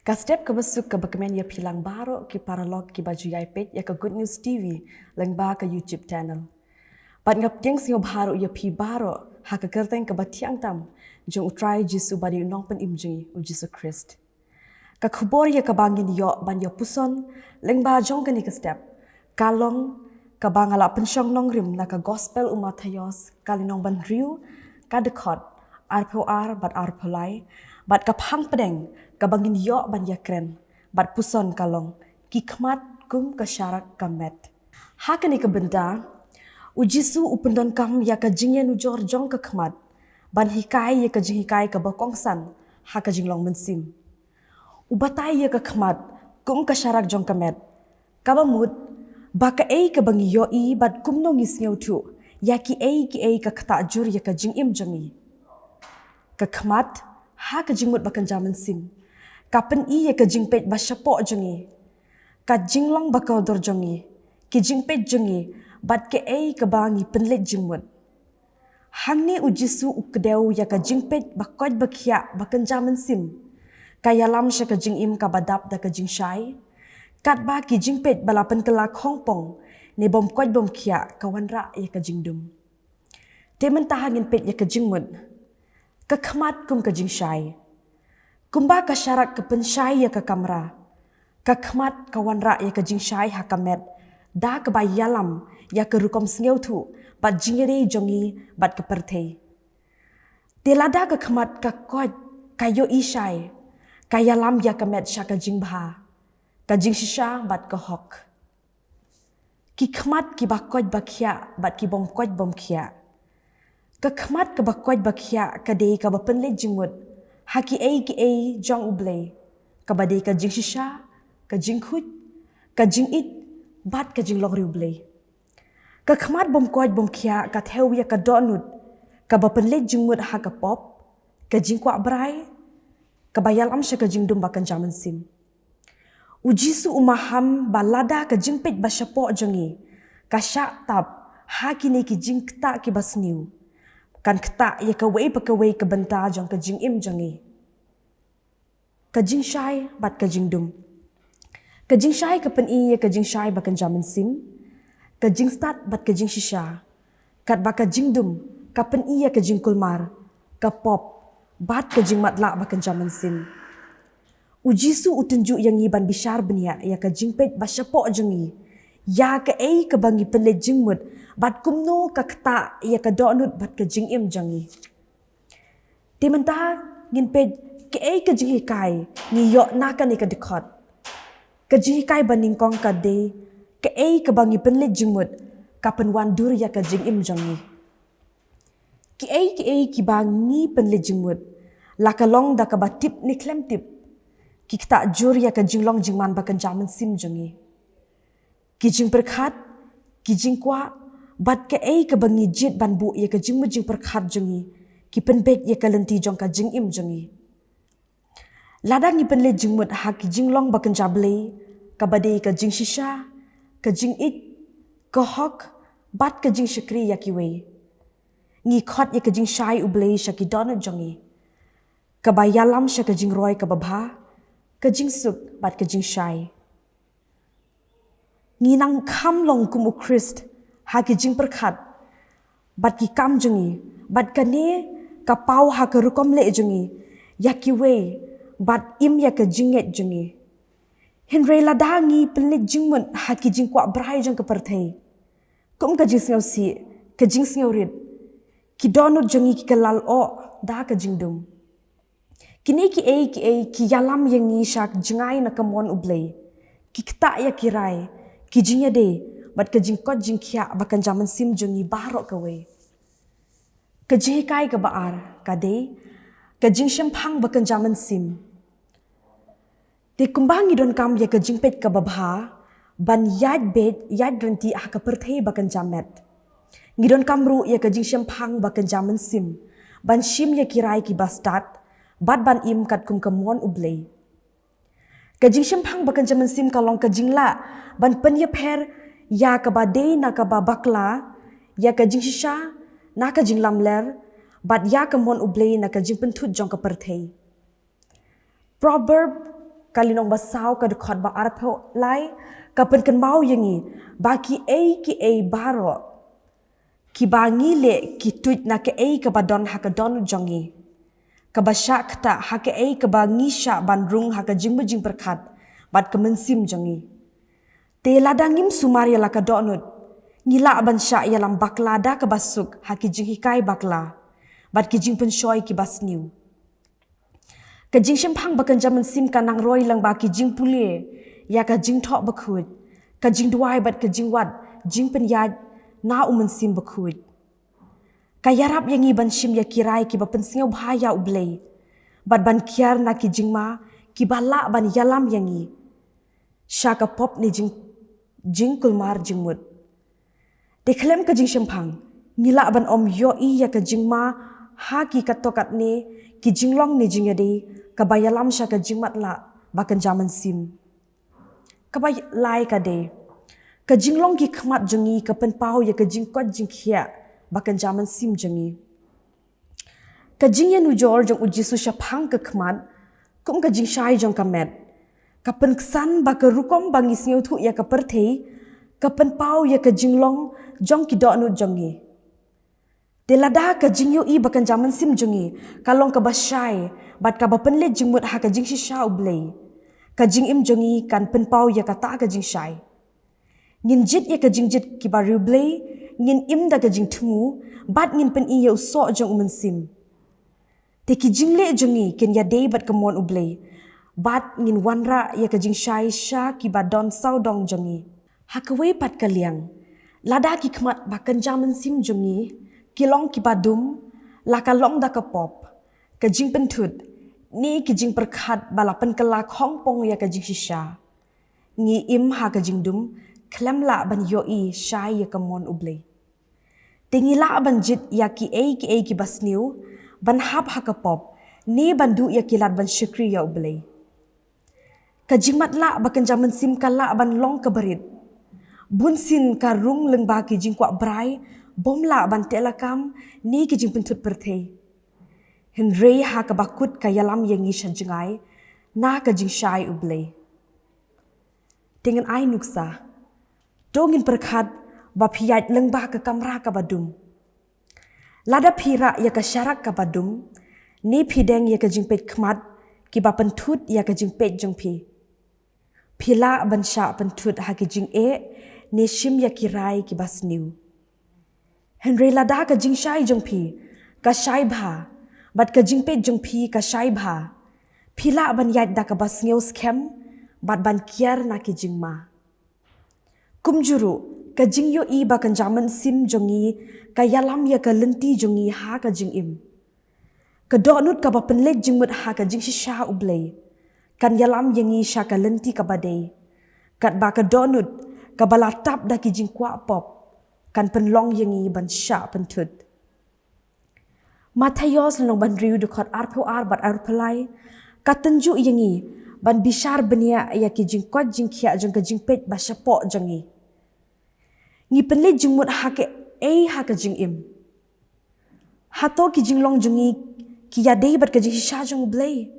Kastep kabasuk kabakmen ya pilang baro ki paralog ki baju yaipet ya ka Good News TV lang ba ka YouTube channel. Pat ngap tiang singo baro ya pi baro ha ka kerteng ka batiang tam jong utrai Jisu badi unong pen imjing u Jisu Christ. Ka khubor ya ka bangin yo ban ya puson lang ba jong ka ni kastep. Kalong ka bangala pensyong nong rim na ka gospel umatayos kalinong ban riu ka dekot RPOR bat RPolai bat ka phang pedeng ka bangin yo ban ya kren bat puson kalong ki khmat kum ka syarak kamet. Ha ka ni ka benda u Jisu upendon kam ya ka jingyen ujor jong ka khmat ban hikai ya ka jing hikai ka bakongsan ha ka jinglong mensim. Ubatai ya ka khmat kum ka syarak jong kamet. Ka bamut baka ei ka bangi yo i bat kum no ngis ngeu tu ya ki ei ka kata jur ya ka jing im jangi. Ka khmat ha ka jingmut bakan jaman sim. Kapen i ya ka jingpet ba syapo jangi. Ka jinglong bakal dor jangi. Ki jingpet jangi bat ke ei ka bangi penlet jingmut. Hang ni u Jisu u kedeu ya ka jingpet bakot bakia bakan jaman sim. Ka yalam sya ka jing im ka badap da ka jing syai. Kat ba ki jingpet balapan kelak hongpong ne bom kot bom kia kawan ra ya ka jingdum. Temen tahangin pet ya ka jingmut. Ka khmat kum ka jing syai. Kumba ka syarat ka pensyai ya ka kamra. Ka khmat kawan ra ya ka jing syai ha kamet. Da ka ba yalam ya ka rukom sngeu tu bat jingere jongi bat ka pertei. Telada ka khmat ka kot kayo isyai. Ka yalam ya kamet sya ka jing bha. Ka jing shisha bat ka hok. Ki khmat ki bakot bakia bat ki bom kot bom kia. Ka khmat ka bakot bakia ka dei ka bapenlet jingmut. Ha ki ei jong ublei. Ka badei ka jing shisha, ka jing khut, ka jing it, bat ka jing longri ublei. Ka khmat bom kot bom kia ka theu ya ka donut. Ka bapenlet jingmut ha ka pop, ka jing kwa brai, ka bayalam sya ka jing dum bakan jaman sim. U Jisu umaham balada ka jingpet basyapo jangi. Ka syak tab ha kini ki jing kta ki basniu. Kan kta ya ka wei pakawei ka benta jong ka jing im jangi. Ka jing syai bat ka jing dum. Ka jing syai ka pen i ya ka jing syai bakan jaman sim. Ka jing stat bat ka jing shisha. Kat ba ka jing dum ka pen i ya ka jing kulmar. Ka pop bat ka jing matla bakan jaman sim. U Jisu utunjuk yang iban bishar benia ya ka jingpet basyapo jangi. Ya ka ei ka bangi penlet jingmut bat kumno ka kta ya ka donut bat ka jing im jangi. Timenta nginpet ka ei ka jing hikai ni yo na ka ni ka dekot. Ka jing hikai baning kong ka de ka ei ka bangi penlet jingmut ka penwan dur ya ka jing im jangi. Ki ei ki bangi penlet jingmut la ka long da ka batip ni klem tip. Ki kita jur ya ka jinglong jingman bakan jaman sim jangi. Ki jing perkhat, ki jing kwa, bat ka ei ka bangi jit ban bu ya ka jing jing perkhat jangi. Ki penbet ya ka lenti jong ka jing im jangi. Ladang ni penle jingmut ha ki jinglong bakan jablei, ka badei ka jing shisha, ka jing it, ka hok, bat ka jing syakri ya ki wei. Ngi khot ya ka jing syai ublei sya ki donut jangi. Ka bayalam sya ka jing roy ka babha, ka jing suk bat ka jing syai. Ngi nang kam long kum u Christ ha ki jing perkhat bat ki kam jangi bat ka ne ka pau ha ka rukom le jangi ya ki wei bat im ya ka jinget jangi. Henry ladangi pelit jingmun ha ki jing kwa brai jang ka perthei. Kum ka jing sngeu si ka jing sngeu rit ki donut jangi ki kalal o da ka jing dum. Kini ki ei ki yalam yang ngi syak jingai na kamon ublei. Ki kta ya kirai, ki jingya de, bat ka jing kot jing kia bakan jaman sim jangi barok ka wei. Ka jing hikai ka baar, ka de, ka jing syempang bakan jaman sim. De kumbangi don kam ya ka jing pet ka babha, ban yad bed, yad renti ah ka perthei bakan jamet. Ngidon kamru ya ka jing syempang bakan jaman sim, ban shim ya kirai ki bastat, bat ban im kat kum kamon ublei. Kajing syempang bakan jaman sim kalong kajing la ban penyep her ya ka badei na ka babakla ya kajing shisha na kajing lamler bat ya kamon ublei na kajing pentut jong ka perthei. Proverb kali nong basau ka dekhot ba arpho lai ka pen kan mau yangi baki ki baro ki bangi le ki tuit na ke ka badon hakadon jongi ka basha kta hake ka bangi sha bandrung haka jing bejing perkat bat ka mensim jongi te ladangim sumaria la ka donut ngila ban sha yalam baklada ka basuk haki jing hikai bakla bat ki jing pen shoy ki basniu ka jing shempang bakan jaman sim kanang roi lang ba ki jing pulie ya ka jing thok bakhut ka jing duai bat ka jing wat jing pen ya na sim bakhut ka yarap yangi ban shim ya kirai ki ba pen singau bhaya ublei bat ban kiar na ki jing ma ki bala ban yalam yangi sha ka pop ni jing kulmar jing mut deklem ka jing shempang ngila ban yo ya ka jing ma ha ki katokat ne ki jinglong ni jingade ka bayalam sha ka jingmat la bakan jaman sim ka bay lai ka de ka jinglong ki khmat jungi ka pen pau ya ka jingkot jingkhia bakan jaman sim jungi ka jingya nu jor jong uji su sha phang ka khmat kum ka jing shai jong ka met ka pen ksan ba ka rukom bangi sneu thu ya ka perthei ka pen pau ya ka jinglong jong ki do nu jongi telada ka jingyo bakan jaman sim jungi kalong ka basyai bat ka bapen le jingmut ha ka jing shisha ublei ka jing im jungi kan pen pau ya ka ta ka jing shai ngin jit ya ka jing jit ki ba rublei ngin im da ka jing thumu bat ngin pen i ya so jong umen sim te ki jing le jungi ken ya dei bat ka mon ublei bat ngin wanra ya ka jing shai sha ki ba don sau dong jungi ha ka wei pat ka liang lada ki khmat bakan jaman sim jungi kilong ki badum la ka long da ka pop ka jing pen thut ni ki jing perkhat bala pen kala khong pong ya ka jing shisha ngi im ha ka jing dum khlam la ban yo shai ya ka mon ublei tingi la ban jit ya ki ki basniu ban hap ha ka pop ni ban du ya ki lat ban shukri ya ublei ka jing mat la bakan jaman sim kala ban long ka barit bun sin ka rung leng ba ki jing kwa brai bom la ban telakam ni ki jing pentut perthei henry ha ka bakut ka yalam yangi shanjngai na ka jing shai ublei dengan ai nuksa dongin perkhat ba phiyat leng ba ka kamra ka badum lada phira ya ka syarak ka badum ni phideng ya ka jing pet khmat ki ba pentut ya ka jing pet jong phi phila ban sha pentut ha ki jing ni shim ya ki rai ki basniu Henry lada ka jing shai jong phi ka shai bha bat ka jing pe jong phi ka shai bha phila ban yat da ka bas ngeu scam bat ban kiar na ki jing ma kumjuru ka jing yo ba kan jaman sim jongi ka yalam ya ka lenti jongi ha ka jing im ka donut ka ba pen le jing mut ha ka jing sha ublei kan yalam yangi sha ka lenti ka badei kat ba ka donut ka bala tap da ki jing kwa pop kan pen long yangi ban sha pen tut Matayos long ban riu de khot arpo ar bat arpalai ka tanju yangi ban bishar benia ya ki jing kot jing khia jong ka jing pet ba shapo jongi ngi pen le jing mut ha ke ha ka jing im hato ki jing long jongi ki ya dei bat ka jing sha jong blei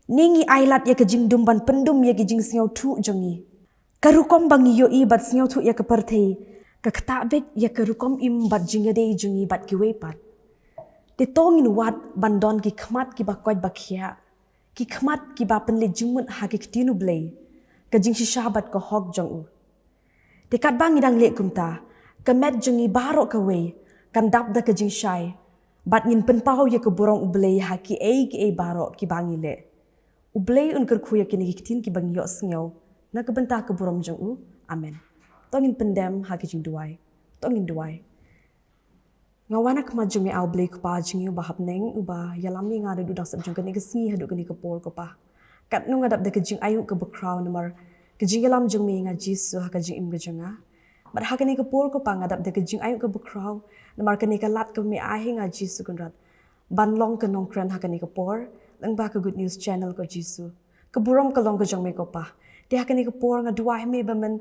ningi ailat ya ka jing dum ban pendum ya ki jing singau thu jongi karukom bangi yo bat singau thu ya ka perthei ka kta bet ya karukom im bat jinga dei jungi bat ki wepat te tongin wat bandon ki khmat ki ba kwat bakhia ki khmat ki ba pen le jingmun ha ki tinu blei ka jing shisha bat ko hok jong u te kat bang idang le kumta ka met jungi baro ka we kan dap da ka jing shai bat ngin pen pau ya ka borong ublei ha ki baro ki bangi le ublei un ker khuya ki ni tin ki bang yo sngew na ka benta ka borom jong u amen tongin pendem ha ki jing duai tongin duai ngawana kama jungi au blake pa jingi ba hapneng uba yalami nga de dudang sab jungkani ke si hadu kani ke pol ko pa kat nu ngadap de ke jing ayu ke background number ke jing yalam jungmi nga jisu ha ka jing im gajanga bar ha kani ke pol ko pa ngadap de ke jing ayu ke background number kani ke lat ke mi ahi nga jisu kunrat ban long ke nong kran ha kani ke por lang ba ke good news channel ko jisu ke burom ke long ke jungmi ko pa de ha kani ke por nga duai me ba men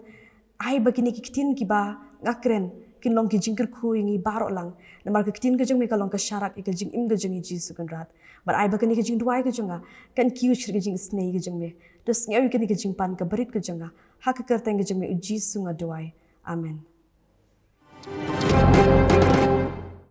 ai ba kini ki tin ki ba ngakren kin long ki jingkir khu ingi baro lang namar ka tin ka jing me ka long ka syarak ka jing im ka jing jisu kan rat bar ai ba kan ki jing duai ka junga kan ki shir ka jing snei ka jing me Dus ngawi kini kejimpan keberit kejengah. Hak kerteng kejeng me uji sunga doai. Amin.